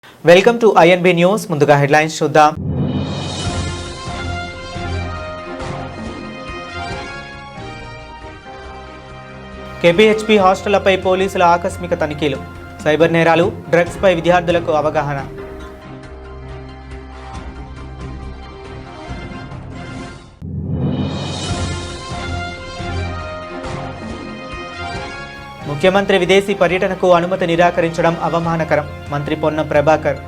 Welcome to INB news. ముందుగా headlines చూద్దాం. KPHP హాస్టళ్లపై పోలీసుల ఆకస్మిక తనిఖీలు. సైబర్ నేరాలు, డ్రగ్స్ పై విద్యార్థులకు అవగాహన. ముఖ్యమంత్రి విదేశీ పర్యటనకు అనుమతి నిరాకరించడం అవమానకరం. మంత్రి పొన్నం ప్రభాకర్.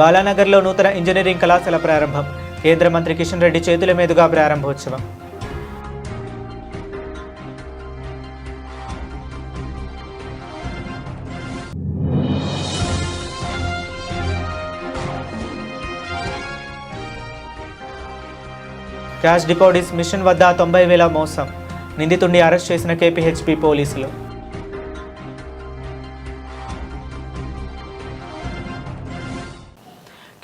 బాలానగర్లో నూతన ఇంజనీరింగ్ కళాశాల ప్రారంభం. కేంద్ర మంత్రి కిషన్ రెడ్డి చేతుల మీదుగా ప్రారంభోత్సవం. క్యాష్ డిపాజిట్స్ మిషన్ వద్ద 90,000 మోసం. నిందితుడిని అరెస్ట్ చేసిన కేపీహెచ్పీ పోలీసులు.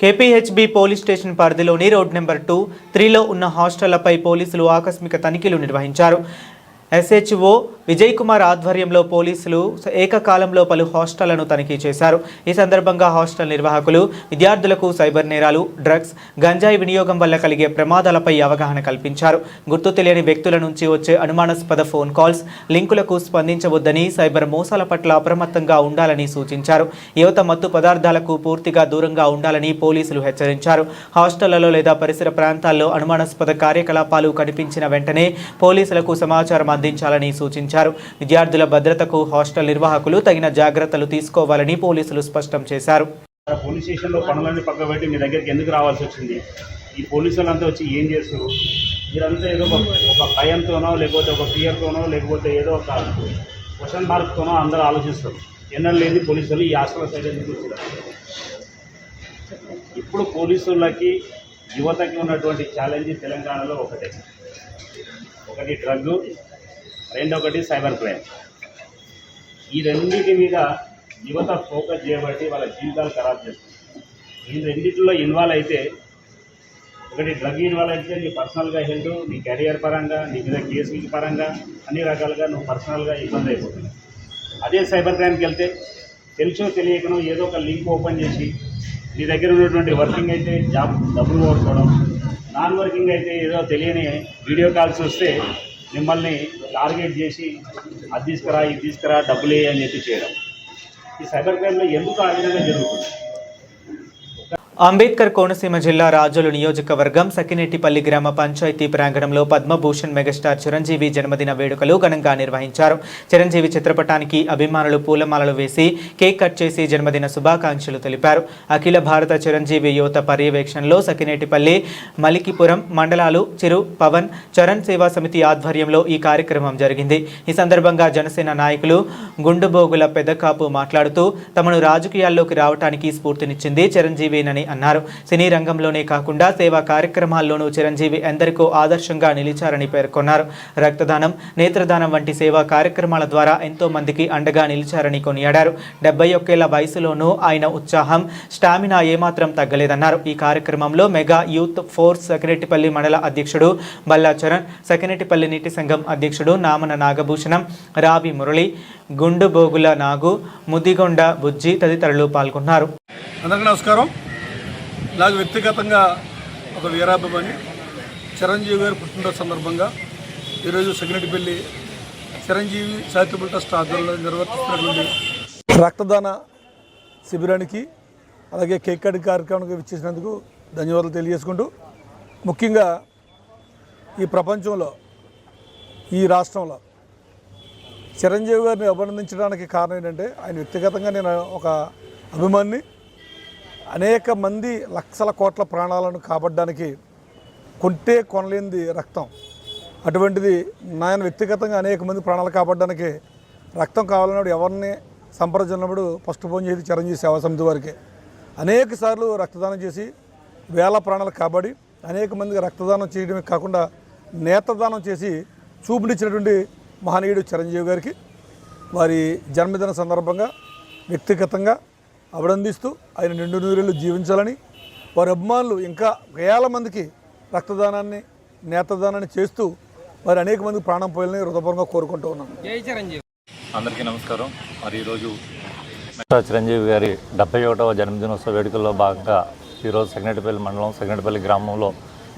కేపీహెచ్బీ పోలీస్ స్టేషన్ పరిధిలోని రోడ్ నెంబర్ 2, 3లో ఉన్న హాస్టళ్లపై పోలీసులు ఆకస్మిక తనిఖీలు నిర్వహించారు. ఎస్హెచ్ఓ విజయ్ కుమార్ ఆధ్వర్యంలో పోలీసులు ఏకకాలంలో పలు హాస్టళ్లను తనిఖీ చేశారు. ఈ సందర్భంగా హాస్టల్ నిర్వాహకులు విద్యార్థులకు సైబర్ నేరాలు, డ్రగ్స్, గంజాయి వినియోగం వల్ల కలిగే ప్రమాదాలపై అవగాహన కల్పించారు. గుర్తు తెలియని వ్యక్తుల నుంచి వచ్చే అనుమానాస్పద ఫోన్ కాల్స్, లింకులకు స్పందించవద్దని, సైబర్ మోసాల పట్ల అప్రమత్తంగా ఉండాలని సూచించారు. యువత మత్తు పదార్థాలకు పూర్తిగా దూరంగా ఉండాలని పోలీసులు హెచ్చరించారు. హాస్టళ్లలో లేదా పరిసర ప్రాంతాల్లో అనుమానాస్పద కార్యకలాపాలు కనిపించిన వెంటనే పోలీసులకు సమాచారం అందించాలని సూచించారు. విద్యార్థుల భద్రతకు హాస్టల్ నిర్వాహకులు తగిన జాగ్రత్తలు తీసుకోవాలని పోలీసులు స్పష్టం చేశారు. పోలీస్ స్టేషన్లో పనులన్నీ పక్క పెట్టి మీ దగ్గరికి ఎందుకు రావాల్సి వచ్చింది? ఈ పోలీసులంతా వచ్చి ఏం చేస్తారు? మీరంతా ఏదో ఒక భయంతోనో, లేకపోతే ఒక ఫియర్తోనో, లేకపోతే ఏదో ఒక క్వశ్చన్ మార్క్తోనో అందరూ ఆలోచిస్తారు. ఎన్నడూ లేని పోలీసులు ఈ హాస్టల్ సైడ్ ఎందుకు వచ్చారు? ఇప్పుడు పోలీసులకి యువతకి ఉన్నటువంటి ఛాలెంజ్ తెలంగాణలో ఒకటి డ్రగ్, రెండొకటి సైబర్ క్రైమ్. ఈ రెండింటి మీద యువత ఫోకస్ చేయబట్టి వాళ్ళ జీవితాలు ఖరాబ్ చేస్తుంది. ఈ రెండింటిలో ఇన్వాల్వ్ అయితే, ఒకటి డ్రగ్ ఇన్వాల్వ్ అయితే నీ పర్సనల్గా హెల్త్, నీ కెరియర్ పరంగా, నీ మీద కేసుల పరంగా అన్ని రకాలుగా నువ్వు పర్సనల్గా ఇబ్బంది అయిపోతుంది. అదే సైబర్ క్రైమ్కి వెళ్తే తెలుసో తెలియకనో ఏదో ఒక లింక్ ఓపెన్ చేసి నీ దగ్గర ఉన్నటువంటి వర్కింగ్ అయితే జాబ్ డబ్బులు పోగొట్టుకోవడం, నాన్ వర్కింగ్ అయితే ఏదో తెలియని వీడియో కాల్స్ వస్తే మిమ్మల్ని టార్గెట్ చేసి అది తీసుకురా, ఇది తీసుకురా, డబ్బులు అని చెప్పి చేయడం. ఈ సైబర్ క్రైమ్లో ఎందుకు ఆ విధంగా జరుగుతుంది? అంబేద్కర్ కోనసీమ జిల్లా రాజోలు నియోజకవర్గం సకినేటిపల్లి గ్రామ పంచాయతీ ప్రాంగణంలో పద్మభూషణ్ మెగాస్టార్ చిరంజీవి జన్మదిన వేడుకలు ఘనంగా నిర్వహించారు. చిరంజీవి చిత్రపటానికి అభిమానులు పూలమాలలు వేసి కేక్ కట్ చేసి జన్మదిన శుభాకాంక్షలు తెలిపారు. అఖిల భారత చిరంజీవి యువత పర్యవేక్షణలో సకినేటిపల్లి, మలికిపురం మండలాలు చిరు పవన్ చరణ్ సేవా సమితి ఆధ్వర్యంలో ఈ కార్యక్రమం జరిగింది. ఈ సందర్భంగా జనసేన నాయకులు గుండుబోగుల పెదకాపు మాట్లాడుతూ తమను రాజకీయాల్లోకి రావడానికి స్ఫూర్తినిచ్చింది చిరంజీవినని అన్నారు. సినీ రంగంలోనే కాకుండా సేవా కార్యక్రమాల్లోనూ చిరంజీవి ఎందరికో ఆదర్శంగా నిలిచారని పేర్కొన్నారు. రక్తదానం, నేత్రదానం వంటి సేవా కార్యక్రమాల ద్వారా ఎంతో మందికి అండగా నిలిచారని కొనియాడారు. 71 ఏళ్ల వయసులోనూ ఆయన ఉత్సాహం, స్టామినా ఏమాత్రం తగ్గలేదన్నారు. ఈ కార్యక్రమంలో మెగా యూత్ ఫోర్స్ సకినేటిపల్లి మండల అధ్యక్షుడు బల్లా చరణ్, సకినేటిపల్లి నీటి సంఘం అధ్యక్షుడు నామన నాగభూషణం, రావి మురళి, గుండుబోగుల నాగు, ముదిగొండ బుజ్జి తదితరులు పాల్గొన్నారు. అందరికీ నమస్కారం. నాకు వ్యక్తిగతంగా ఒక వీరాభిమాని చిరంజీవి గారి పుట్టినరోజు సందర్భంగా ఈరోజు సకినేటిపల్లి చిరంజీవి చారిటబుల్ ట్రస్ట్ ఆధ్వర్యంలో నిర్వర్తిస్తున్నటువంటి రక్తదాన శిబిరానికి, అలాగే కేక్ కటింగ్ కార్యక్రమానికి ఇచ్చేసినందుకు ధన్యవాదాలు తెలియజేసుకుంటూ, ముఖ్యంగా ఈ ప్రపంచంలో, ఈ రాష్ట్రంలో చిరంజీవి గారిని అభినందించడానికి కారణం ఏంటంటే, ఆయన వ్యక్తిగతంగా నేను ఒక అభిమాని. అనేక మంది లక్షల కోట్ల ప్రాణాలను కాపాడడానికి కొంటే కొనలేనిది రక్తం. అటువంటిది నాయన వ్యక్తిగతంగా అనేక మంది ప్రాణాలు కాపాడడానికి రక్తం కావాలన్నప్పుడు ఎవరిని సంప్రదించినప్పుడు ఫస్ట్ ఫోన్ చేసి చిరంజీవి సేవా సమితి వారికి అనేక సార్లు రక్తదానం చేసి వేల ప్రాణాలు కాపాడి అనేక మందికి రక్తదానం చేయడమే కాకుండా నేత్రదానం చేసి చూపునిచ్చినటువంటి మహనీయుడు చిరంజీవి గారికి వారి జన్మదిన సందర్భంగా వ్యక్తిగతంగా అభినందిస్తూ ఆయన నిండు నూరేళ్లు జీవించాలని, వారి అభిమానులు ఇంకా వేల మందికి రక్తదానాన్ని నేత్రదానాన్ని చేస్తూ మరి అనేక మందికి ప్రాణం పోయాలని హృదయపూర్వకంగా కోరుకుంటూ ఉన్నాం. అందరికీ నమస్కారం. మరి ఈరోజు చిరంజీవి గారి 71వ జన్మదినోత్సవ వేడుకల్లో భాగంగా ఈరోజు సెగ్నెటిపల్లి మండలం సెగ్నెటిపల్లి గ్రామంలో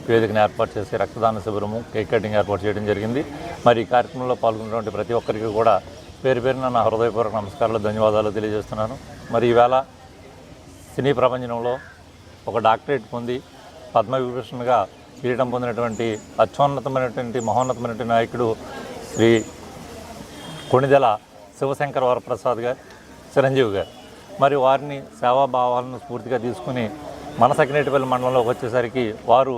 వేదికను ఏర్పాటు చేసి రక్తదాన శిబిరము కేక్ కటింగ్ ఏర్పాటు చేయడం జరిగింది. మరి ఈ కార్యక్రమంలో పాల్గొన్నటువంటి ప్రతి ఒక్కరికి కూడా పేరు పేరున నా హృదయపూర్వక నమస్కారాలు, ధన్యవాదాలు తెలియజేస్తున్నాను. మరి ఈవేళ సినీ ప్రపంచంలో ఒక డాక్టరేట్ పొంది పద్మవిభూషణ్గా కిరీటం పొందినటువంటి అత్యున్నతమైనటువంటి మహోన్నతమైనటువంటి నాయకుడు శ్రీ కొణిదెల శివశంకర వరప్రసాద్ గారు, చిరంజీవి గారు. మరి వారిని సేవాభావాలను స్ఫూర్తిగా తీసుకుని మన సెగ్నెటిపల్లి మండలంలోకి వచ్చేసరికి వారు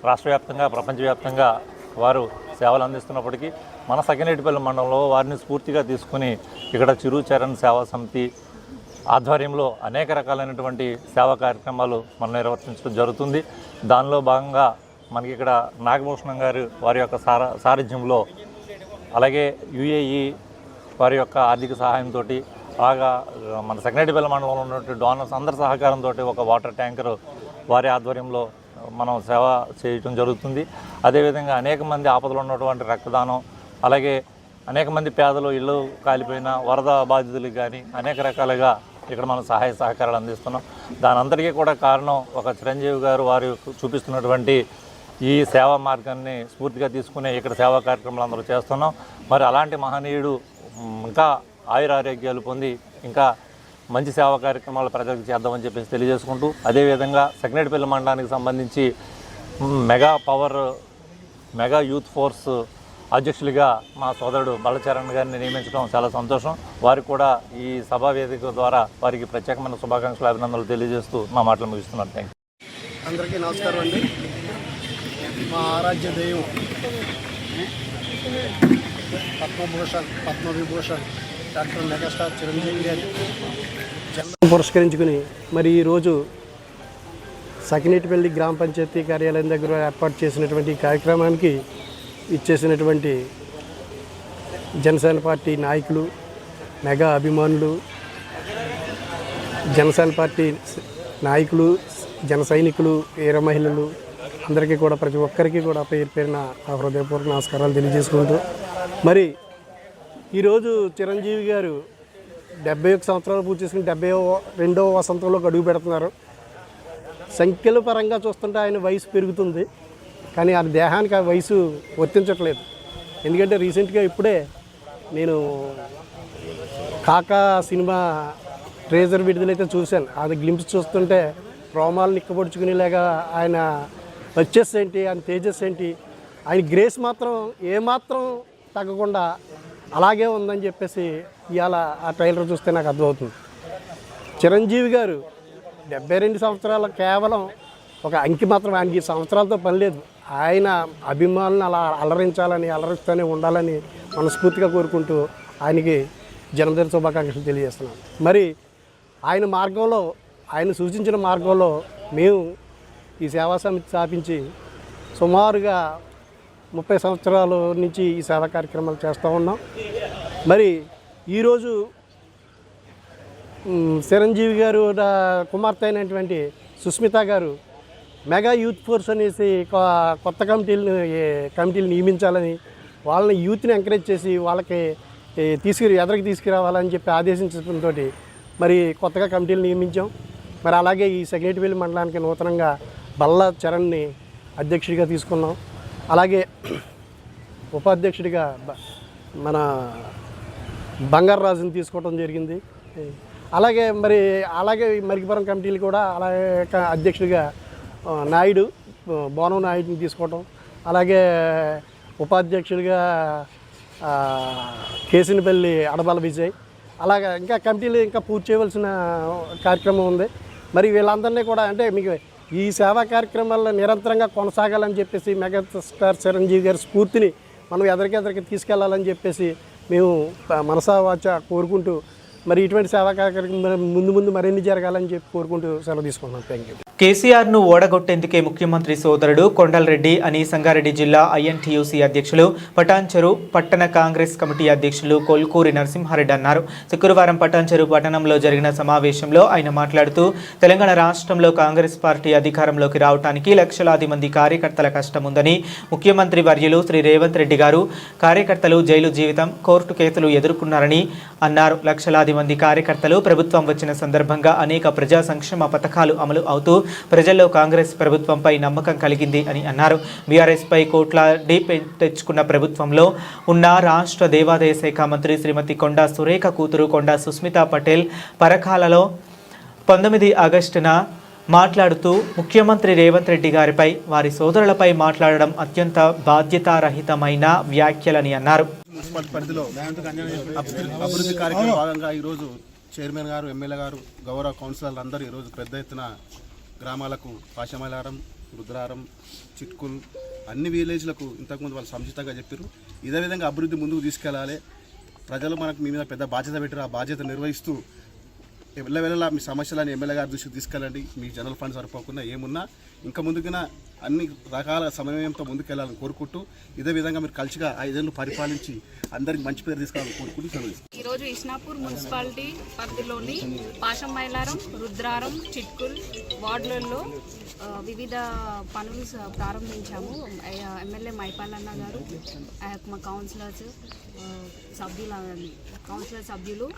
రాష్ట్ర వ్యాప్తంగా ప్రపంచవ్యాప్తంగా వారు సేవలు అందిస్తున్నప్పటికీ మన సెగ్నెటిపల్లి మండలంలో వారిని స్ఫూర్తిగా తీసుకుని ఇక్కడ చిరు చరణ్ సేవా సమితి ఆధ్వర్యంలో అనేక రకాలైనటువంటి సేవా కార్యక్రమాలు మనం నిర్వర్తించడం జరుగుతుంది. దానిలో భాగంగా మనకి ఇక్కడ నాగభూషణం గారు వారి యొక్క సారథ్యంలో, అలాగే యుఏఈ వారి యొక్క ఆర్థిక సహాయంతో, అలాగా మన సెగ్నెటిపల్లి మండలంలో ఉన్నటువంటి డోనర్స్ అందరి సహకారంతో ఒక వాటర్ ట్యాంకర్ వారి ఆధ్వర్యంలో మనం సేవ చేయటం జరుగుతుంది. అదేవిధంగా అనేక మంది ఆపదలు ఉన్నటువంటి రక్తదానం, అలాగే అనేక మంది పేదలు ఇళ్ళు కాలిపోయిన వరద బాధితులకు కానీ అనేక రకాలుగా ఇక్కడ మనం సహాయ సహకారాలు అందిస్తున్నాం. దాని అందరికీ కూడా కారణం ఒక చిరంజీవి గారు వారు చూపిస్తున్నటువంటి ఈ సేవా మార్గాన్ని స్ఫూర్తిగా తీసుకునే ఇక్కడ సేవా కార్యక్రమాలు అందరూ చేస్తున్నాం. మరి అలాంటి మహనీయుడు ఇంకా ఆయురారోగ్యాలు పొంది ఇంకా మంచి సేవా కార్యక్రమాలు ప్రజలకు చేద్దామని చెప్పేసి తెలియజేసుకుంటూ, అదేవిధంగా సెగ్నెటిపల్లి మండలానికి సంబంధించి మెగా యూత్ ఫోర్స్ అధ్యక్షులుగా మా సోదరుడు బల్లచరణ్ గారిని నియమించడం చాలా సంతోషం. వారికి కూడా ఈ సభా వేదిక ద్వారా వారికి ప్రత్యేకమైన శుభాకాంక్షలు, అభినందనలు తెలియజేస్తూ నా మాటలు ముగిస్తున్నాను. Thank you. అందరికీ నమస్కారం అండి. మా ఆరాధ్య దైవం పద్మవిభూషణ్ డాక్టర్ మెగాస్టార్ చిరంజీవి గారి జన్మదినం పురస్కరించుకుని మరి ఈరోజు సకినేటిపల్లి గ్రామ పంచాయతీ కార్యాలయం దగ్గర ఏర్పాటు చేసినటువంటి ఈ కార్యక్రమానికి ఇచ్చేసినటువంటి జనసేన పార్టీ నాయకులు, మెగా అభిమానులు, జనసేన పార్టీ నాయకులు, జన సైనికులు, వీర మహిళలు అందరికీ కూడా ప్రతి ఒక్కరికి కూడా పేరు పేరున హృదయపూర్వక నమస్కారాలు తెలియజేసుకుంటూ, మరి ఈరోజు చిరంజీవి గారు 71 సంవత్సరాలు పూర్తి చేసుకుని 72వ వసంతంలోకి అడుగు పెడుతున్నారు. సంఖ్యల పరంగా చూస్తుంటే ఆయన వయసు పెరుగుతుంది, కానీ ఆ దేహానికి ఆ వయసు వర్తించట్లేదు. ఎందుకంటే రీసెంట్గా ఇప్పుడే నేను కాకా సినిమా ట్రేజర్ విడుదలైతే చూశాను. అది గ్లింప్స్ చూస్తుంటే రోమాలు నిక్కబొడుచుకునేలాగా ఆయన వచ్చేసి ఏంటి, ఆయన తేజస్ ఏంటి, ఆయన గ్రేస్ మాత్రం ఏమాత్రం తగ్గకుండా అలాగే ఉందని చెప్పేసి ఇవాళ ఆ ట్రైలర్ చూస్తే నాకు అర్థమవుతుంది. చిరంజీవి గారు 72 సంవత్సరాలు కేవలం ఒక అంకి మాత్రం, ఆయనకి సంవత్సరాలతో పని లేదు. ఆయన అభిమానులను అలా అలరించాలని, అలరిస్తూనే ఉండాలని మనస్ఫూర్తిగా కోరుకుంటూ ఆయనకి జన్మదిన శుభాకాంక్షలు తెలియజేస్తున్నాను. మరి ఆయన మార్గంలో, ఆయన సూచించిన మార్గంలో మేము ఈ సేవా సమితి స్థాపించి సుమారుగా 30 సంవత్సరాల నుంచి ఈ సేవా కార్యక్రమాలు చేస్తూ ఉన్నాం. మరి ఈరోజు చిరంజీవి గారు కుమార్తె అయినటువంటి సుస్మిత గారు మెగా యూత్ ఫోర్స్ అనేసి కొత్త కమిటీలు నియమించాలని, వాళ్ళని యూత్ని ఎంకరేజ్ చేసి వాళ్ళకి ఎదరికి తీసుకురావాలని చెప్పి ఆదేశించడంతో మరి కొత్తగా కమిటీలు నియమించాం. మరి అలాగే ఈ సెగ్నెటిపల్లి మండలానికి నూతనంగా బల్ల చరణ్ని అధ్యక్షుడిగా తీసుకున్నాం. అలాగే ఉపాధ్యక్షుడిగా మన బంగారరాజుని తీసుకోవడం జరిగింది. అలాగే మరికిపురం కమిటీలు కూడా అలాగే అధ్యక్షుడిగా బోనం నాయుడిని తీసుకోవటం, అలాగే ఉపాధ్యక్షుడిగా కేసినపల్లి అడబాల విజయ్, అలాగే ఇంకా కమిటీలు ఇంకా పూర్తి చేయవలసిన కార్యక్రమం ఉంది. మరి వీళ్ళందరినీ కూడా అంటే మీకు ఈ సేవా కార్యక్రమాల్లో నిరంతరంగా కొనసాగాలని చెప్పేసి మెగాస్టార్ చిరంజీవి గారి స్ఫూర్తిని మనం ఎదరికి తీసుకెళ్లాలని చెప్పేసి మేము మనసా వాచ కోరుకుంటూ, మరి ఇటువంటి సేవా కార్యక్రమం ముందు మరిన్ని జరగాలని చెప్పి కోరుకుంటూ సెలవు తీసుకుంటున్నాం. Thank you. కేసీఆర్ను ఓడగొట్టేందుకే ముఖ్యమంత్రి సోదరుడు కొండలరెడ్డి అని సంగారెడ్డి జిల్లా ఐఎన్టీయూసీ అధ్యక్షులు పటాన్చెరు పట్టణ కాంగ్రెస్ కమిటీ అధ్యక్షులు కొల్కూరి నరసింహారెడ్డి అన్నారు. శుక్రవారం పటాన్చెరు పట్టణంలో జరిగిన సమావేశంలో ఆయన మాట్లాడుతూ తెలంగాణ రాష్ట్రంలో కాంగ్రెస్ పార్టీ అధికారంలోకి రావడానికి లక్షలాది మంది కార్యకర్తల కష్టం ఉందని, ముఖ్యమంత్రి వర్యులు శ్రీ రేవంత్ రెడ్డి గారు కార్యకర్తలు జైలు జీవితం, కోర్టు కేసులు ఎదుర్కొన్నారని అన్నారు. లక్షలాది మంది కార్యకర్తలు ప్రభుత్వం వచ్చిన సందర్భంగా అనేక ప్రజా సంక్షేమ పథకాలు అమలు అవుతూ ప్రజల్లో కాంగ్రెస్ ప్రభుత్వంపై నమ్మకం కలిగింది అని అన్నారు. బీఆర్ఎస్పై కోట్లాడి తెచ్చుకున్న ప్రభుత్వంలో ఉన్న రాష్ట్ర దేవాదాయ శాఖ మంత్రి శ్రీమతి కొండా సురేఖ కూతురు కొండా సుస్మితా పటేల్ పరకాలలో 19 ఆగస్టున మాట్లాడుతూ ముఖ్యమంత్రి రేవంత్ రెడ్డి గారిపై వారి సోదరులపై మాట్లాడడం అత్యంత బాధ్యతారహితమైన వ్యాఖ్యలని అన్నారు. మున్సిపల్ పరిధిలో అభివృద్ధి కార్యక్రమం భాగంగా ఈరోజు చైర్మన్ గారు, ఎమ్మెల్యే గారు, గౌరవ కౌన్సిలర్లు అందరూ ఈరోజు పెద్ద ఎత్తున గ్రామాలకు పాశమైలారం, రుద్రారం, చిట్కుల్ అన్ని విలేజ్లకు ఇంతకుముందు వాళ్ళు సంచితంగా చెప్పారు. ఇదే విధంగా అభివృద్ధి ముందుకు తీసుకెళ్ళాలి. ప్రజలు మనకు మీ మీద పెద్ద బాధ్యత పెట్టారు. ఆ బాధ్యత నిర్వహిస్తూ వెళ్ళలా మీ సమస్యలని ఎమ్మెల్యే గారి దృష్టికి తీసుకెళ్ళండి. మీ జనరల్ ఫండ్ సరిపోకుండా ఏమున్నా ఇంకా ముందుకున్న అన్ని రకాల సమన్వయంతో ముందుకెళ్లాలని కోరుకుంటూ ఇదే విధంగా మీరు కలిసిగా 5 ఏళ్ళు పరిపాలించి అందరికి మంచి పేరు తీసుకోవాలని కోరుకుంటూ సెలవు. ఈరోజు ఇస్నాపూర్ మున్సిపాలిటీ పరిధిలోని పాశంమైలారం, రుద్రారం, చిట్కుల్ వార్డులలో వివిధ పనులు ప్రారంభించాము. ఎమ్మెల్యే మైపాలన్న గారు, మా కౌన్సిలర్ సభ్యులు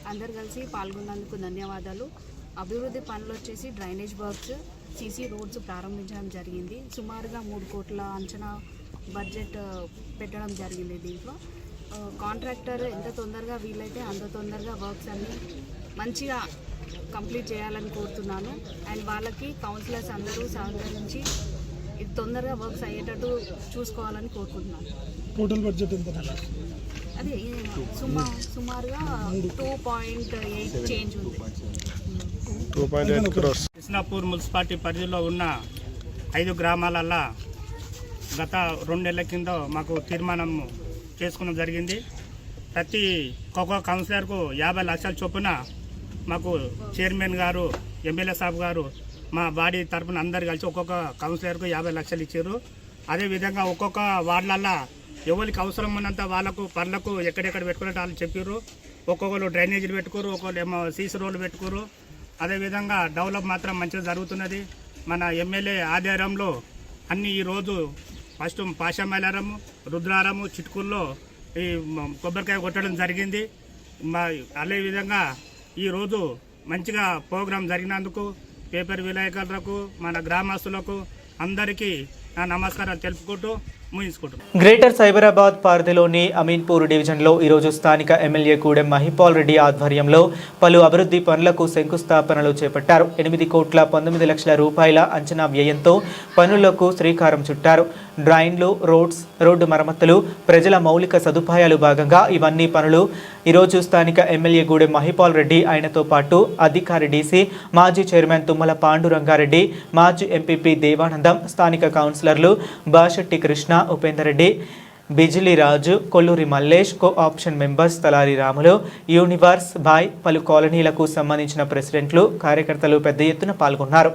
అందరు కలిసి పాల్గొన్నందుకు ధన్యవాదాలు. అభివృద్ధి పనులు వచ్చేసి డ్రైనేజ్ వర్క్స్, సీసీ రోడ్స్ ప్రారంభించడం జరిగింది. సుమారుగా 3 కోట్ల అంచనా బడ్జెట్ పెట్టడం జరిగింది. దీంట్లో కాంట్రాక్టర్ ఎంత తొందరగా వీలైతే అంత తొందరగా వర్క్స్ అన్ని మంచిగా కంప్లీట్ చేయాలని కోరుతున్నాను. అండ్ వాళ్ళకి కౌన్సిలర్స్ అందరూ సహకరించి ఇది తొందరగా వర్క్స్ అయ్యేటట్టు చూసుకోవాలని కోరుకుంటున్నాను. టోటల్ బడ్జెట్ ఎంత? అది సుమారుగా 2.8 చేంజ్ ఉంది. ఇస్నాపూర్ మున్సిపాలిటీ పరిధిలో ఉన్న 5 గ్రామాలల్లో గత 2 నెలల కింద మాకు తీర్మానం చేసుకోవడం జరిగింది. ప్రతి ఒక్కొక్క కౌన్సిలర్కు 50 లక్షల చొప్పున మాకు చైర్మన్ గారు, ఎమ్మెల్యే సాబ్ గారు మా బాడీ తరఫున అందరు కలిసి ఒక్కొక్క కౌన్సిలర్కు 50 లక్షలు ఇచ్చారు. అదేవిధంగా ఒక్కొక్క వార్డులల్లో ఎవరికి అవసరం ఉన్నంత వాళ్ళకు పనులకు ఎక్కడెక్కడ పెట్టుకున్నట్టు వాళ్ళు చెప్పారు. ఒక్కొక్కరు డ్రైనేజీలు పెట్టుకోరు, ఒక్కొక్కరు ఏమో సీసీ రోడ్లు పెట్టుకోరు. అదేవిధంగా డెవలప్ మాత్రం మంచిగా జరుగుతున్నది. మన ఎమ్మెల్యే ఆధ్వర్యంలో అన్ని ఈరోజు ఫస్ట్ పాశమైలారము, రుద్రారము, చిట్కుల్లో ఈ కొబ్బరికాయ కొట్టడం జరిగింది. అదేవిధంగా ఈరోజు మంచిగా ప్రోగ్రాం జరిగినందుకు పేపర్ విలేకరులకు, మన గ్రామస్తులకు అందరికీ నా నమస్కారాలు తెలుపుకుంటూ ముగించుకుంటున్నాను. గ్రేటర్ సైబరాబాద్ పరిధిలోని అమీన్పూర్ డివిజన్లో ఈరోజు స్థానిక ఎమ్మెల్యే గూడెం మహిపాల్ రెడ్డి ఆధ్వర్యంలో పలు అభివృద్ధి పనులకు శంకుస్థాపనలు చేపట్టారు. 8 కోట్ల 19 లక్షల రూపాయల అంచనా వ్యయంతో పనులకు శ్రీకారం చుట్టారు. డ్రైన్లు, రోడ్డు మరమ్మతులు, ప్రజల మౌలిక సదుపాయాలు భాగంగా ఇవన్నీ పనులు ఈరోజు స్థానిక ఎమ్మెల్యే గూడెం మహిపాల్ రెడ్డి, ఆయనతో పాటు అధికారి డీసీ, మాజీ చైర్మన్ తుమ్మల పాండురంగారెడ్డి, మాజీ ఎంపీపీ దేవానందం, స్థానిక కౌన్సిలర్లు Bashetti Krishna, Upender Reddy, Bijili Raju, Kolluri Mallesh, co option members Talari Ramulu, universe boy, పలు కాలనీలకు సంబంధించిన ప్రెసిడెంట్లు, కార్యకర్తలు పెద్ద ఎత్తున పాల్గొన్నారు.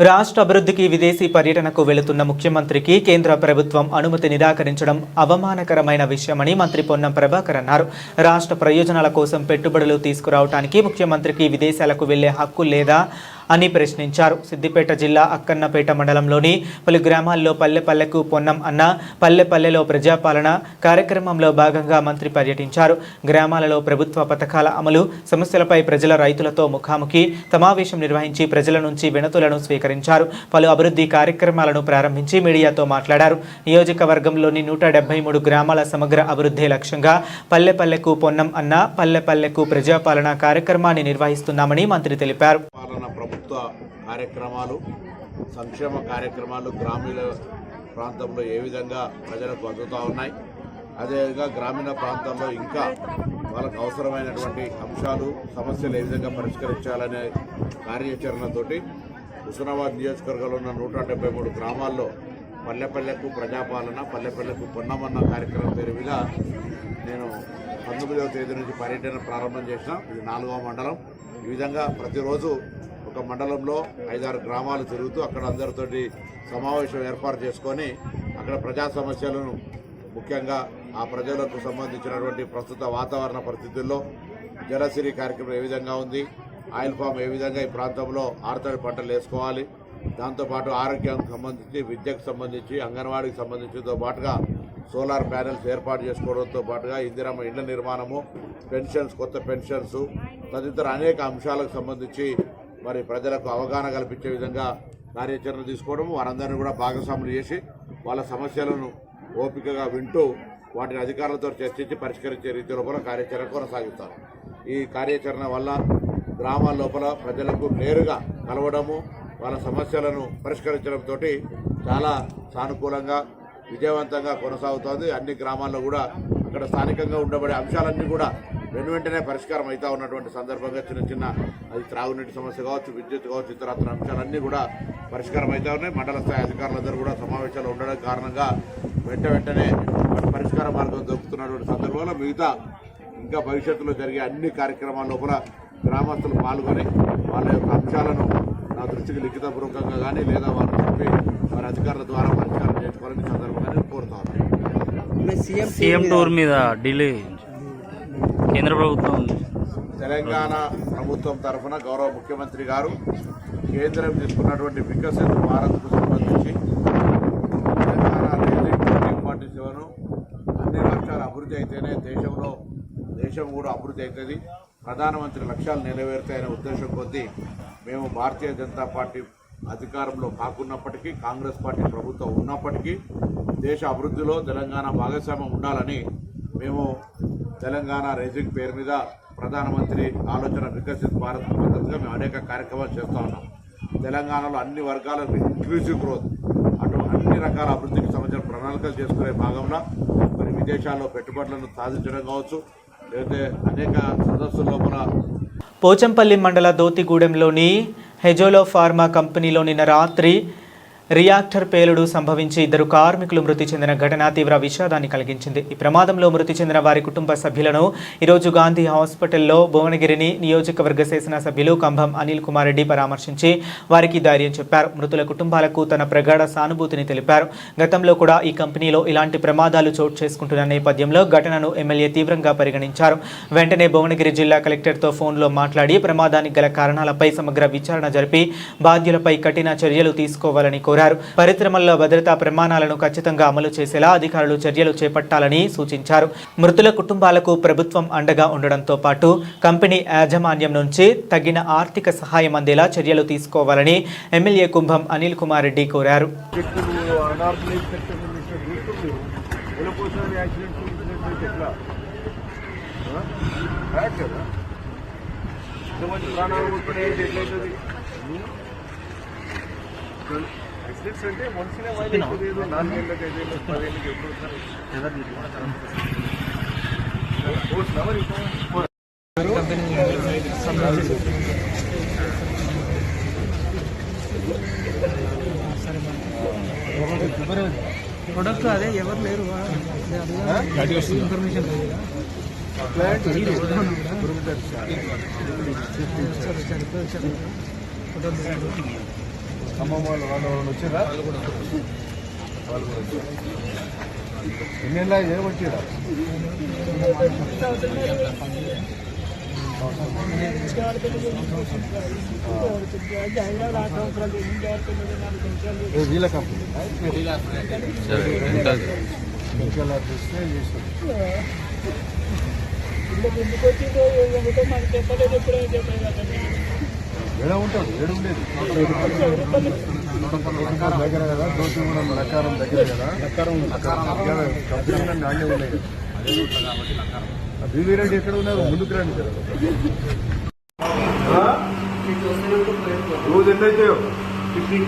రాష్ట్ర అభివృద్ధికి విదేశీ పర్యటనకు వెళుతున్న ముఖ్యమంత్రికి కేంద్ర ప్రభుత్వం అనుమతి నిరాకరించడం అవమానకరమైన విషయమని మంత్రి పొన్నం ప్రభాకర్ అన్నారు. రాష్ట్ర ప్రయోజనాల కోసం పెట్టుబడులు తీసుకురావడానికి ముఖ్యమంత్రికి విదేశాలకు వెళ్లే హక్కు లేదా అని ప్రశ్నించారు. సిద్దిపేట జిల్లా అక్కన్నపేట మండలంలోని పలు గ్రామాల్లో పల్లె పల్లెకు పొన్నం అన్న పల్లె పల్లెలో ప్రజాపాలన కార్యక్రమంలో భాగంగా మంత్రి పర్యటించారు. గ్రామాలలో ప్రభుత్వ పథకాల అమలు సమస్యలపై ప్రజల రైతులతో ముఖాముఖి సమావేశం నిర్వహించి ప్రజల నుంచి వినతులను స్వీకరించారు. పలు అభివృద్ధి కార్యక్రమాలను ప్రారంభించి మీడియాతో మాట్లాడారు. నియోజకవర్గంలోని 173 గ్రామాల సమగ్ర అభివృద్ధి లక్ష్యంగా పల్లె పల్లెకు పొన్నం అన్న పల్లె పల్లెకు ప్రజాపాలన కార్యక్రమాన్ని నిర్వహిస్తున్నామని మంత్రి తెలిపారు. ప్రభుత్వ కార్యక్రమాలు సంక్షేమ కార్యక్రమాలు గ్రామీణ ప్రాంతంలో ఏ విధంగా ప్రజలకు అందుతూ ఉన్నాయి, అదేవిధంగా గ్రామీణ ప్రాంతంలో ఇంకా వాళ్ళకు అవసరమైనటువంటి అంశాలు సమస్యలు ఏ విధంగా పరిష్కరించాలనే కార్యాచరణతోటి హుస్నాబాద్ నియోజకవర్గంలో ఉన్న 173 గ్రామాల్లో పల్లెపల్లెకు ప్రజాపాలన పల్లెపల్లెకు పొన్నమన్న కార్యక్రమం పేరు మీద నేను 19వ తేదీ నుంచి పర్యటన ప్రారంభం చేసిన. ఇది 4వ మండలం. ఈ విధంగా ప్రతిరోజు ఒక మండలంలో 5-6 గ్రామాలు తిరుగుతూ అక్కడ అందరితోటి సమావేశం ఏర్పాటు చేసుకొని అక్కడ ప్రజా సమస్యలను ముఖ్యంగా ఆ ప్రజలకు సంబంధించినటువంటి ప్రస్తుత వాతావరణ పరిస్థితుల్లో జలసిరి కార్యక్రమం ఏ విధంగా ఉంది, ఆయిల్ ఫామ్ ఏ విధంగా ఈ ప్రాంతంలో ఆరుతడి పంటలు వేసుకోవాలి, దాంతోపాటు ఆరోగ్యానికి సంబంధించి విద్యకు సంబంధించి అంగన్వాడీకి సంబంధించితో పాటుగా సోలార్ ప్యానెల్స్ ఏర్పాటు చేసుకోవడంతో పాటుగా ఇందిరమ్మ ఇండ్ల నిర్మాణము, పెన్షన్స్, కొత్త పెన్షన్స్ తదితర అనేక అంశాలకు సంబంధించి మరి ప్రజలకు అవగాహన కల్పించే విధంగా కార్యాచరణ తీసుకోవడం, వారందరినీ కూడా భాగస్వాములు చేసి వాళ్ళ సమస్యలను ఓపికగా వింటూ వాటిని అధికారులతో చర్చించి పరిష్కరించే రీతి లోపల కార్యాచరణ కొనసాగిస్తారు. ఈ కార్యాచరణ వల్ల గ్రామాల లోపల ప్రజలకు నేరుగా కలవడము, వాళ్ళ సమస్యలను పరిష్కరించడంతో చాలా సానుకూలంగా విజయవంతంగా కొనసాగుతోంది. అన్ని గ్రామాల్లో కూడా అక్కడ స్థానికంగా ఉండబడే అంశాలన్నీ కూడా వెంటనే పరిష్కారం అవుతా ఉన్నటువంటి సందర్భంగా చిన్న అది త్రాగునీటి సమస్య కావచ్చు, విద్యుత్ కావచ్చు, ఇతరత్ర అంశాలన్నీ కూడా పరిష్కారం అవుతా ఉన్నాయి. మండల స్థాయి అధికారులందరూ కూడా సమావేశాలు ఉండడం కారణంగా వెంటనే పరిష్కార మార్గం దొరుకుతున్నటువంటి సందర్భంలో మిగతా ఇంకా భవిష్యత్తులో జరిగే అన్ని కార్యక్రమాల లోపల గ్రామస్తులు పాల్గొని వాళ్ళ యొక్క అంశాలను నా దృష్టికి లిఖితపూర్వకంగా కానీ లేదా వారు చెప్పి వారి అధికారుల ద్వారా పరిష్కారం చేసుకోవాలని సందర్భంగా నేను కోరుతా ఉన్నాను. సీఎం టూర్ మీద ఢిల్లీ కేంద్ర ప్రభుత్వం తెలంగాణ ప్రభుత్వం తరఫున గౌరవ ముఖ్యమంత్రి గారు కేంద్రం తీసుకున్నటువంటి వికసిత్ భారత్కు సంబంధించి తెలంగాణ 2047 అన్ని రాష్ట్రాల అభివృద్ధి అయితేనే దేశం కూడా అభివృద్ధి అవుతుంది, ప్రధానమంత్రి లక్ష్యాలు నెరవేరుతాయనే ఉద్దేశం కొద్దీ మేము భారతీయ జనతా పార్టీ అధికారంలో కాకున్నప్పటికీ, కాంగ్రెస్ పార్టీ ప్రభుత్వం ఉన్నప్పటికీ దేశ అభివృద్ధిలో తెలంగాణ భాగస్వామ్యం ఉండాలని మేము తెలంగాణ రైజింగ్ పేరు మీద ప్రధానమంత్రి ఆలోచన వికసిత్ భారత్ పద్ధతిగా మేము అనేక కార్యక్రమాలు చేస్తూ ఉన్నాం. తెలంగాణలో అన్ని వర్గాలకు ఇంక్లూజివ్ గ్రోత్, అటు అన్ని రకాల అభివృద్ధికి సంబంధించిన ప్రణాళికలు చేసుకునే భాగంలో మరి విదేశాల్లో పెట్టుబడులను సాధించడం కావచ్చు, లేకపోతే అనేక సదస్సుల లోపల పోచంపల్లి మండల దోతిగూడెంలోని హెజోలో ఫార్మా కంపెనీలో నిన్న రాత్రి రియాక్టర్ పేలుడు సంభవించి 2 కార్మికులు మృతి చెందిన ఘటన తీవ్ర విషాదాన్ని కలిగించింది. ఈ ప్రమాదంలో మృతి చెందిన వారి కుటుంబ సభ్యులను ఈరోజు గాంధీ హాస్పిటల్లో భువనగిరిని నియోజకవర్గ శాసనసభ్యులు కంభం అనిల్ కుమార్ రెడ్డి పరామర్శించి వారికి ధైర్యం చెప్పారు. మృతుల కుటుంబాలకు తన ప్రగాఢ సానుభూతిని తెలిపారు. గతంలో కూడా ఈ కంపెనీలో ఇలాంటి ప్రమాదాలు చోటు చేసుకుంటున్న నేపథ్యంలో ఘటనను ఎమ్మెల్యే తీవ్రంగా పరిగణించారు. వెంటనే భువనగిరి జిల్లా కలెక్టర్తో ఫోన్లో మాట్లాడి ప్రమాదానికి గల కారణాలపై సమగ్ర విచారణ జరిపి బాధ్యులపై కఠిన చర్యలు తీసుకోవాలని కోరారు. పరిశ్రమల్లో భద్రతా ప్రమాణాలను ఖచ్చితంగా అమలు చేసేలా అధికారులు చర్యలు చేపట్టాలని సూచించారు. మృతుల కుటుంబాలకు ప్రభుత్వం అండగా ఉండడంతో పాటు కంపెనీ యాజమాన్యం నుంచి తగిన ఆర్థిక సహాయం అందేలా చర్యలు తీసుకోవాలని ఎమ్మెల్యే కుంభం అనిల్ కుమార్ రెడ్డి కోరారు. యాక్సిడెంట్స్ అంటే మనుషులే వైద్యులు 4 ఏళ్ళకి 5 ఏళ్ళకి 10 ఏళ్ళకి ఎప్పుడు ప్రొడక్ట్ అదే ఎవరు లేరు ఇన్ఫర్మేషన్ ఖమ్మం వాళ్ళు వచ్చారా? వాళ్ళు ఎన్ని ఏళ్ళ ఏమొచ్చారా? వీళ్ళ కంపెనీ ఏడా ఉంటుంది ఏడు ఉండేది దగ్గర కదా దోషం లకారం దగ్గర కదా లకారం కంపెనీ ఆడే ఉన్నాయి బీవీ రెడ్డి ఎక్కడ ఉన్నారు ముందుకు రండి కదా రోజు ఎంత అయితే 15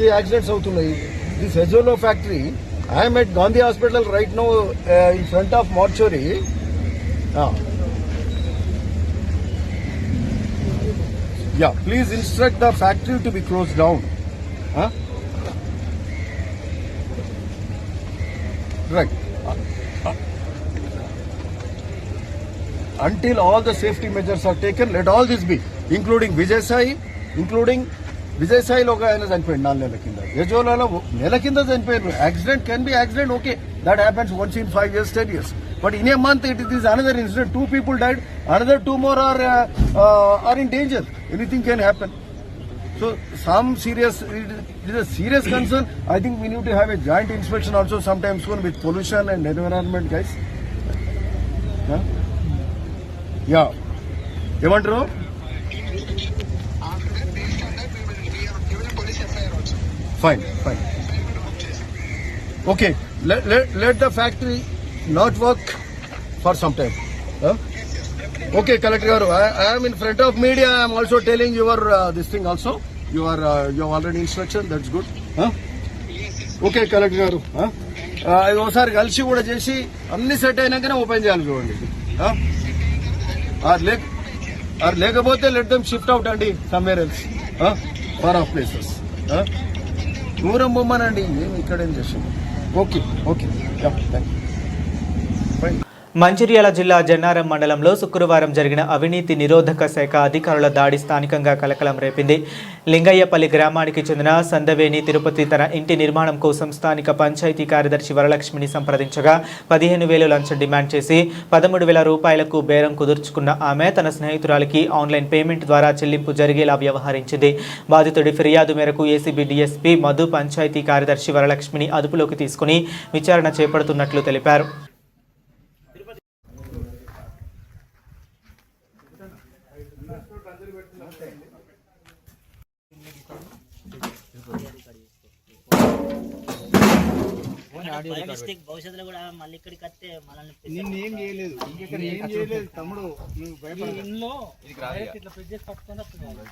ఈ యాక్సిడెంట్స్ అవుతున్నాయి. దిస్ హెజోలో factory, I'm at Gandhi hospital right now in front of mortuary. Yeah, please instruct the factory to be closed down. Right. Until all the safety measures are taken, let all this be, including Vijay Sai లో ఒక ఆయన చనిపోయింది 4 నెలల కింద. యజోలలో నెల కింద చనిపోయారు. Accident can be accident, okay, that happens once in 5 years, 10 years. But in a month it is another incident. 2 people died, another 2 more are in danger. Anything can happen. So some serious, it is a serious concern. I think we need to have a joint inspection also sometime soon with pollution and environment guys. Yeah. ఏమంటారు? Fine. Okay, let the factory not work for some time. Okay, Collector Garu, I am in front of media. I am also telling your this thing also. You have already instruction. That's good. Okay, Collector Garu. అది ఒకసారి కలిసి కూడా చేసి అన్ని set అయినాకనే open చేయాలి చూడండి. లేకపోతే let them shift out అండి somewhere else, far off places. దూరం బొమ్మనండి, ఏమి ఇక్కడేం చేసాం. Okay, thank you. మంచిర్యాల జిల్లా జన్నారం మండలంలో శుక్రవారం జరిగిన అవినీతి నిరోధక శాఖ అధికారుల దాడి స్థానికంగా కలకలం రేపింది. లింగయ్యపల్లి గ్రామానికి చెందిన సందవేణి తిరుపతి తన ఇంటి నిర్మాణం కోసం స్థానిక పంచాయతీ కార్యదర్శి వరలక్ష్మిని సంప్రదించగా 15,000 లంచం డిమాండ్ చేసి 13,000 రూపాయలకు బేరం కుదుర్చుకున్న ఆమె తన స్నేహితురాలికి ఆన్లైన్ పేమెంట్ ద్వారా చెల్లింపు జరిగేలా వ్యవహరించింది. బాధితుడి ఫిర్యాదు మేరకు ఏసీబీ డీఎస్పీ మధు పంచాయతీ కార్యదర్శి వరలక్ష్మిని అదుపులోకి తీసుకుని విచారణ చేపడుతున్నట్లు తెలిపారు. భవిష్యత్తులో కూడా మళ్ళీ ఇక్కడికి వస్తే మనల్ని నిన్నేం చేయలేదు, ఇంకెక్కడ ఏం చేయలేదు తమ్ముడు, నువ్వు ఇట్లా ప్రెస్ చేసి పట్టుకొని వస్తున్నాను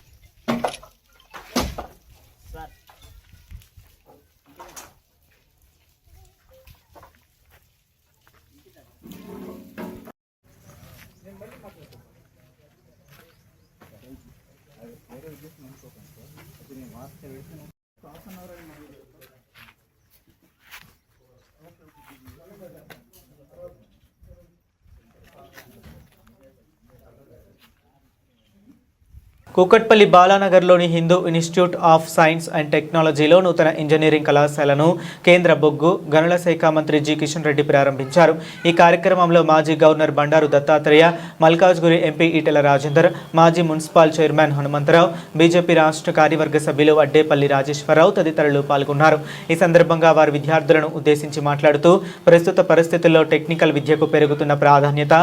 సార్. కూకట్పల్లి బాలానగర్లోని Hindu institute of science and టెక్నాలజీలో నూతన ఇంజనీరింగ్ కళాశాలను కేంద్ర బొగ్గు గనుల శాఖ మంత్రి జి కిషన్ రెడ్డి ప్రారంభించారు. ఈ కార్యక్రమంలో మాజీ గవర్నర్ బండారు దత్తాత్రేయ, మల్కాజ్గిరి ఎంపీ ఈటెల రాజేందర్, మాజీ మున్సిపల్ చైర్మన్ హనుమంతరావు, బీజేపీ రాష్ట్ర కార్యవర్గ సభ్యులు అడ్డేపల్లి రాజేశ్వరరావు తదితరులు పాల్గొన్నారు. ఈ సందర్భంగా వారు విద్యార్థులను ఉద్దేశించి మాట్లాడుతూ ప్రస్తుత పరిస్థితుల్లో టెక్నికల్ విద్యకు పెరుగుతున్న ప్రాధాన్యత,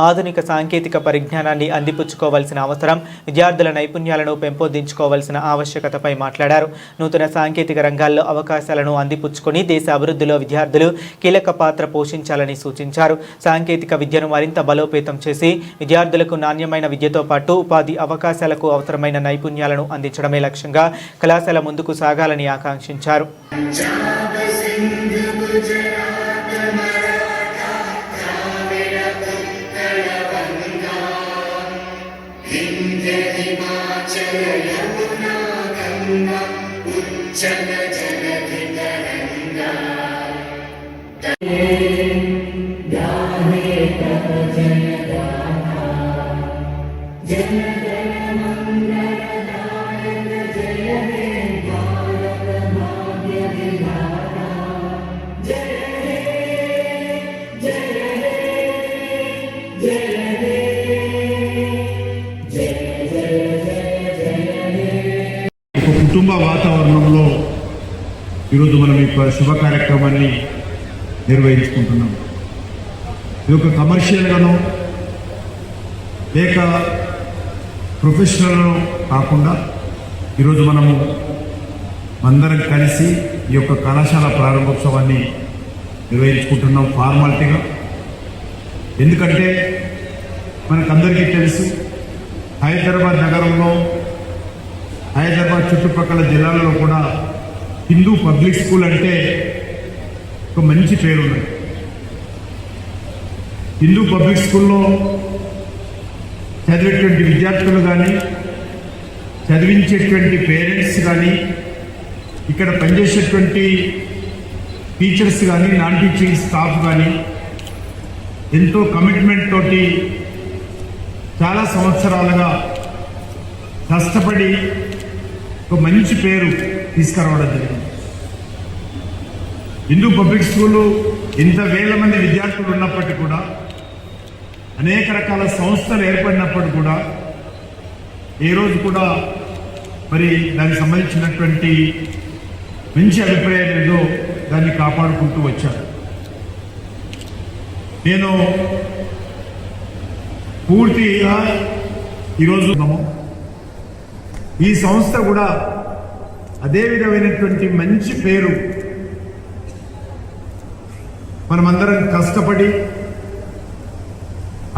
ఆధునిక సాంకేతిక పరిజ్ఞానాన్ని అందిపుచ్చుకోవాల్సిన అవసరం, విద్యార్థుల నైపుణ్యాలను పెంపొందించుకోవాల్సిన ఆవశ్యకతపై మాట్లాడారు. నూతన సాంకేతిక రంగాల్లో అవకాశాలను అందిపుచ్చుకొని దేశ అభివృద్ధిలో విద్యార్థులు కీలక పాత్ర పోషించాలని సూచించారు. సాంకేతిక విద్యను మరింత బలోపేతం చేసి విద్యార్థులకు నాణ్యమైన విద్యతో పాటు ఉపాధి అవకాశాలకు అవసరమైన నైపుణ్యాలను అందించడమే లక్ష్యంగా కళాశాల ముందుకు సాగాలని ఆకాంక్షించారు. हिमाचल यमुना गंगा उच्चल जलधि కుటుంబ వాతావరణంలో ఈరోజు మనం ఈ శుభ కార్యక్రమాన్ని నిర్వహించుకుంటున్నాం. ఇది ఒక కమర్షియల్గానో లేక ప్రొఫెషనల్గానో కాకుండా ఈరోజు మనము అందరం కలిసి ఈ యొక్క కళాశాల ప్రారంభోత్సవాన్ని నిర్వహించుకుంటున్నాం ఫార్మాలిటీగా. ఎందుకంటే మనకందరికీ తెలుసు హైదరాబాద్ నగరంలో, హైదరాబాద్ చుట్టుపక్కల జిల్లాలలో కూడా హిందూ పబ్లిక్ స్కూల్ అంటే ఒక మంచి పేరు ఉన్నది. హిందూ పబ్లిక్ స్కూల్లో చదివేటువంటి విద్యార్థులు కానీ, చదివించేటువంటి పేరెంట్స్ కానీ, ఇక్కడ పనిచేసేటువంటి టీచర్స్ కానీ, నాన్ టీచింగ్ స్టాఫ్ కానీ ఎంతో కమిట్మెంట్ తోటి చాలా సంవత్సరాలుగా కష్టపడి ఒక మంచి పేరు తీసుకురావడం జరిగింది. హిందూ పబ్లిక్ స్కూలు ఇంత వేల మంది విద్యార్థులు ఉన్నప్పటికీ కూడా, అనేక రకాల సంస్థలు ఏర్పడినప్పుడు కూడా ఏ రోజు కూడా మరి దానికి సంబంధించినటువంటి మంచి అభిప్రాయం ఏదో దాన్ని కాపాడుకుంటూ వచ్చారు. నేను పూర్తిగా ఈరోజు ఈ సంస్థ కూడా అదే విధమైనటువంటి మంచి పేరు మనమందరం కష్టపడి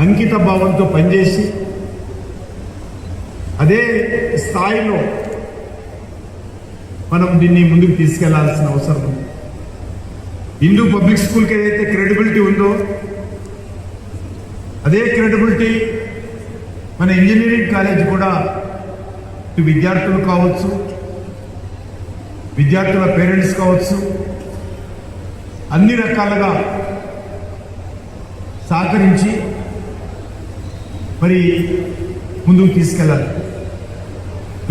అంకిత భావంతో పనిచేసి అదే స్థాయిలో మనం దీన్ని ముందుకు తీసుకెళ్లాల్సిన అవసరం ఉంది. హిందూ పబ్లిక్ స్కూల్కి ఏదైతే క్రెడిబిలిటీ ఉందో అదే క్రెడిబిలిటీ మన ఇంజనీరింగ్ కాలేజ్ కూడా విద్యార్థులు కావచ్చు, విద్యార్థుల పేరెంట్స్ కావచ్చు, అన్ని రకాలుగా సహకరించి మరి ముందుకు తీసుకెళ్ళాలి.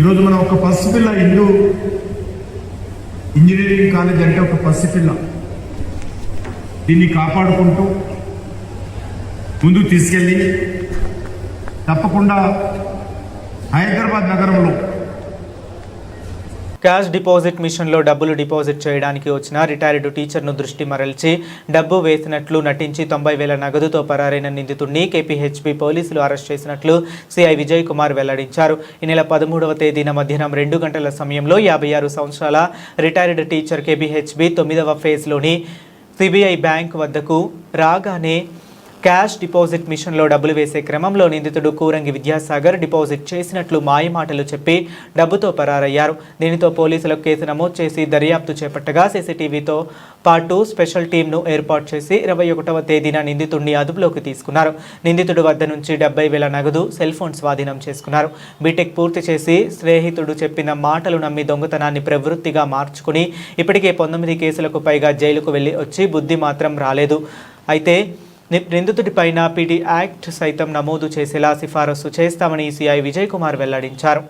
ఈరోజు మనం ఒక పసిపిల్ల హిందూ ఇంజనీరింగ్ కాలేజ్ అంటే ఒక పసిపిల్ల, దీన్ని కాపాడుకుంటూ ముందుకు తీసుకెళ్ళి తప్పకుండా హైదరాబాద్ నగరంలో క్యాష్ డిపాజిట్ మిషన్లో డబ్బులు డిపాజిట్ చేయడానికి వచ్చిన రిటైర్డ్ టీచర్ను దృష్టి మరల్చి డబ్బు వేసినట్లు నటించి 90,000 నగదుతో పరారైన నిందితుడిని కేపీహెచ్బీ పోలీసులు అరెస్ట్ చేసినట్లు సిఐ విజయ్ కుమార్ వెల్లడించారు. ఈ నెల 13వ తేదీన మధ్యాహ్నం 2 గంటల సమయంలో 56 సంవత్సరాల రిటైర్డ్ టీచర్ కేపీహెచ్బీ 9వ ఫేజ్లోని సిబిఐ బ్యాంక్ వద్దకు రాగానే క్యాష్ డిపాజిట్ మిషన్లో డబ్బులు వేసే క్రమంలో నిందితుడు కూరంగి విద్యాసాగర్ డిపాజిట్ చేసినట్లు మాయమాటలు చెప్పి డబ్బుతో పరారయ్యారు. దీనితో పోలీసులకు కేసు నమోదు చేసి దర్యాప్తు చేపట్టగా సీసీటీవీతో పాటు స్పెషల్ టీంను ఏర్పాటు చేసి 21వ తేదీన నిందితుడిని అదుపులోకి తీసుకున్నారు. నిందితుడి వద్ద నుంచి 70,000 నగదు, సెల్ ఫోన్ స్వాధీనం చేసుకున్నారు. బీటెక్ పూర్తి చేసి స్నేహితుడు చెప్పిన మాటలు నమ్మి దొంగతనాన్ని ప్రవృత్తిగా మార్చుకుని ఇప్పటికే 19 కేసులకు పైగా జైలుకు వెళ్లి వచ్చి బుద్ధి మాత్రం రాలేదు. అయితే నిందితుడిపైన పీడీ యాక్ట్ సైతం నమోదు చేసేలా సిఫారసు చేస్తామని సిఐ విజయ్ కుమార్ వెల్లడించారు.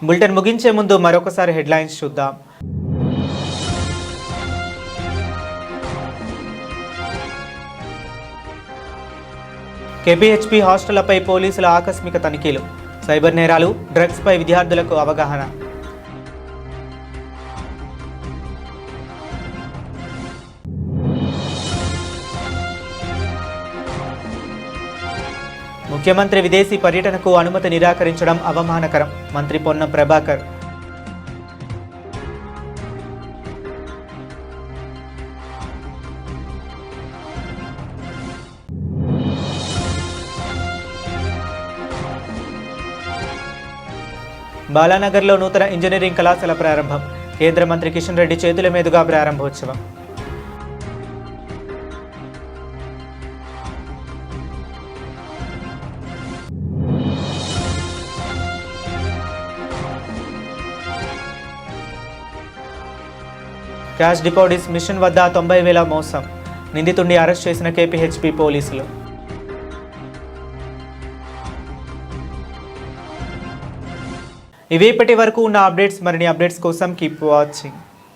బులెటిన్ ముగించే ముందు మరొకసారి హెడ్లైన్స్ చూద్దాం. కేపీహెచ్బీ హాస్టళ్లపై పోలీసుల ఆకస్మిక తనిఖీలు, సైబర్ నేరాలు, డ్రగ్స్పై విద్యార్థులకు అవగాహన. ముఖ్యమంత్రి విదేశీ పర్యటనకు అనుమతి నిరాకరించడం అవమానకరం, మంత్రి పొన్నం ప్రభాకర్. బాలానగర్లో నూతన ఇంజనీరింగ్ కళాశాల ప్రారంభం, కేంద్ర మంత్రి కిషన్ రెడ్డి చేతుల మీదుగా ప్రారంభోత్సవం. క్యాష్ డిపాజిట్స్ మిషన్ వద్ద 90,000 మోసం, నిందితుడిని అరెస్ట్ చేసిన కేపీహెచ్పీ పోలీసులు. ఇవి ఇప్పటి వరకు ఉన్న అప్డేట్స్. మరిన్ని అప్డేట్స్ కోసం కీప్ వాచింగ్.